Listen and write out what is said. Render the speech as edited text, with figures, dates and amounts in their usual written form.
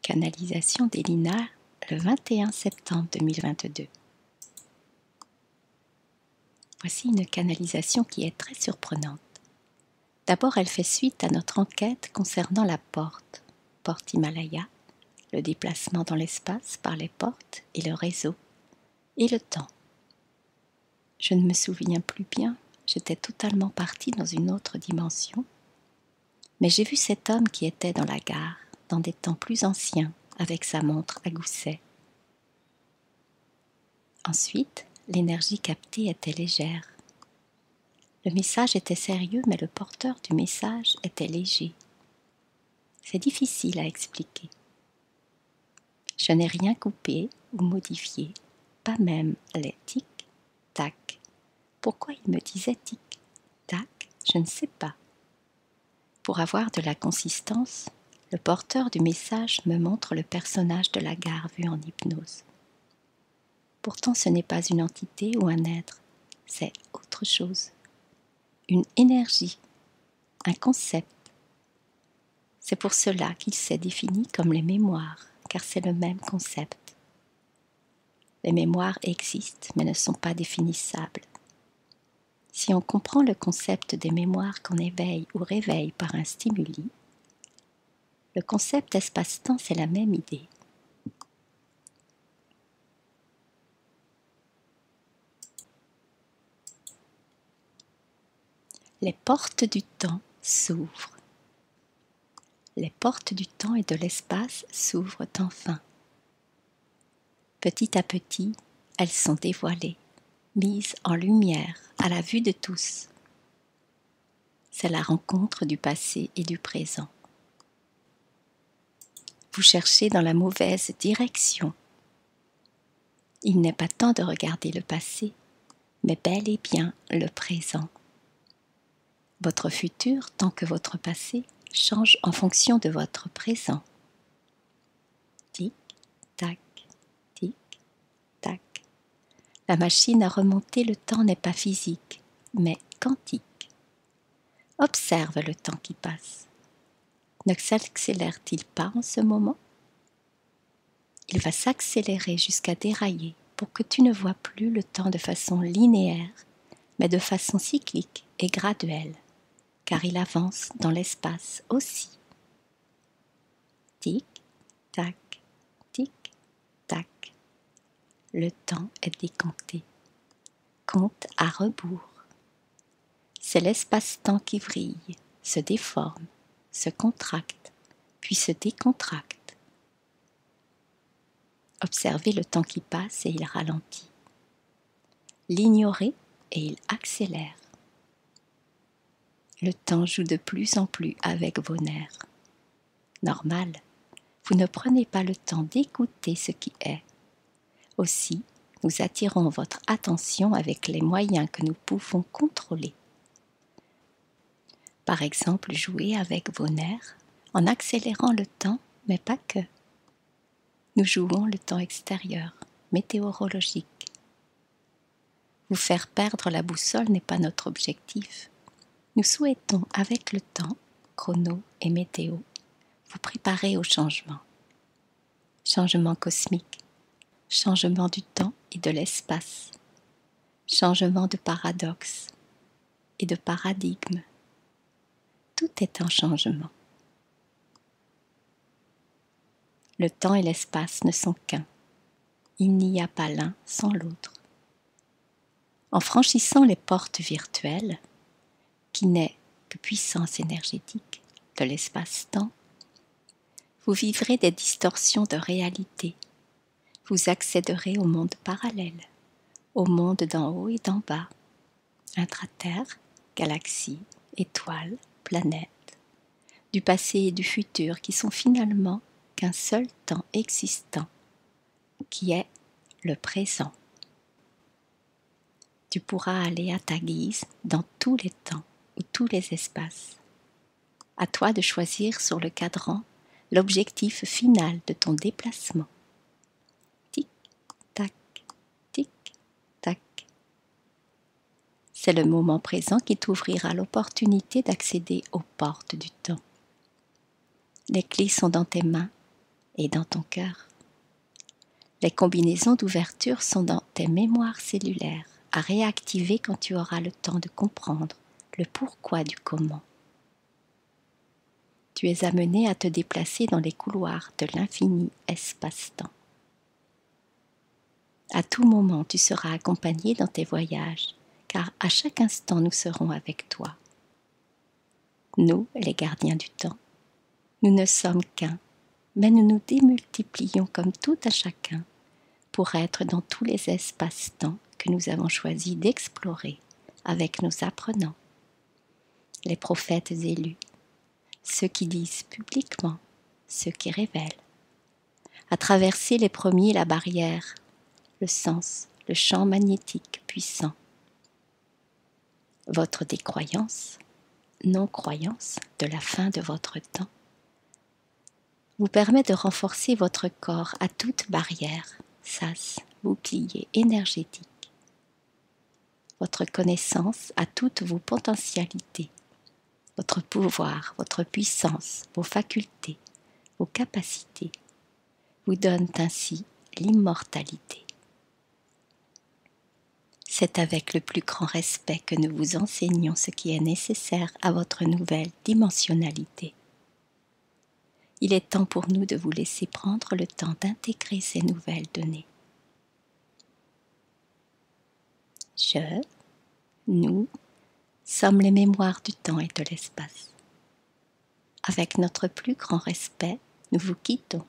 Canalisation d'Elina le 21 septembre 2022. Voici une canalisation qui est très surprenante. D'abord, elle fait suite à notre enquête concernant la porte Himalaya, le déplacement dans l'espace par les portes et le réseau, et le temps. Je ne me souviens plus bien, j'étais totalement partie dans une autre dimension, mais j'ai vu cet homme qui était dans la gare, dans des temps plus anciens, avec sa montre à gousset. Ensuite, l'énergie captée était légère. Le message était sérieux, mais le porteur du message était léger. C'est difficile à expliquer. Je n'ai rien coupé ou modifié, pas même les tic-tac. Pourquoi il me disait tic-tac, je ne sais pas. Pour avoir de la consistance, le porteur du message me montre le personnage de la gare vu en hypnose. Pourtant, ce n'est pas une entité ou un être, c'est autre chose. Une énergie, un concept. C'est pour cela qu'il s'est défini comme les mémoires, car c'est le même concept. Les mémoires existent, mais ne sont pas définissables. Si on comprend le concept des mémoires qu'on éveille ou réveille par un stimuli, le concept espace-temps, c'est la même idée. Les portes du temps s'ouvrent. Les portes du temps et de l'espace s'ouvrent enfin. Petit à petit, elles sont dévoilées, mises en lumière à la vue de tous. C'est la rencontre du passé et du présent. Vous cherchez dans la mauvaise direction. Il n'est pas temps de regarder le passé, mais bel et bien le présent. Votre futur, tant que votre passé, change en fonction de votre présent. Tic, tac, tic, tac. La machine à remonter le temps n'est pas physique, mais quantique. Observe le temps qui passe. Ne s'accélère-t-il pas en ce moment? Il va s'accélérer jusqu'à dérailler pour que tu ne vois plus le temps de façon linéaire, mais de façon cyclique et graduelle, car il avance dans l'espace aussi. Tic, tac, tic, tac. Le temps est décompté. Compte à rebours. C'est l'espace-temps qui vrille, se déforme, se contracte, puis se décontracte. Observez le temps qui passe et il ralentit. L'ignorez et il accélère. Le temps joue de plus en plus avec vos nerfs. Normal, vous ne prenez pas le temps d'écouter ce qui est. Aussi, nous attirons votre attention avec les moyens que nous pouvons contrôler. Par exemple, jouer avec vos nerfs en accélérant le temps, mais pas que. Nous jouons le temps extérieur, météorologique. Vous faire perdre la boussole n'est pas notre objectif. Nous souhaitons, avec le temps, chrono et météo, vous préparer au changement. Changement cosmique, changement du temps et de l'espace, changement de paradoxe et de paradigme. Tout est en changement. Le temps et l'espace ne sont qu'un. Il n'y a pas l'un sans l'autre. En franchissant les portes virtuelles, qui n'est que puissance énergétique de l'espace-temps, vous vivrez des distorsions de réalité. Vous accéderez au monde parallèle, au monde d'en haut et d'en bas, intra-terre, galaxies, étoiles, planètes, du passé et du futur qui sont finalement qu'un seul temps existant, qui est le présent. Tu pourras aller à ta guise dans tous les temps ou tous les espaces. À toi de choisir sur le cadran l'objectif final de ton déplacement. Tic, tac, tic, tac. C'est le moment présent qui t'ouvrira l'opportunité d'accéder aux portes du temps. Les clés sont dans tes mains. et dans ton cœur. Les combinaisons d'ouverture sont dans tes mémoires cellulaires, à réactiver quand tu auras le temps de comprendre le pourquoi du comment. Tu es amené à te déplacer dans les couloirs de l'infini espace-temps. À tout moment, tu seras accompagné dans tes voyages, car à chaque instant, nous serons avec toi. Nous, les gardiens du temps, nous ne sommes qu'un, mais nous nous démultiplions comme tout un chacun pour être dans tous les espaces-temps que nous avons choisi d'explorer avec nos apprenants, les prophètes élus, ceux qui disent publiquement, ceux qui révèlent, à traverser les premiers la barrière, le sens, le champ magnétique puissant. Votre décroyance, non-croyance de la fin de votre temps, vous permet de renforcer votre corps à toute barrière, sas, bouclier énergétique. Votre connaissance à toutes vos potentialités, votre pouvoir, votre puissance, vos facultés, vos capacités, vous donnent ainsi l'immortalité. C'est avec le plus grand respect que nous vous enseignons ce qui est nécessaire à votre nouvelle dimensionnalité. Il est temps pour nous de vous laisser prendre le temps d'intégrer ces nouvelles données. Nous sommes les mémoires du temps et de l'espace. Avec notre plus grand respect, nous vous quittons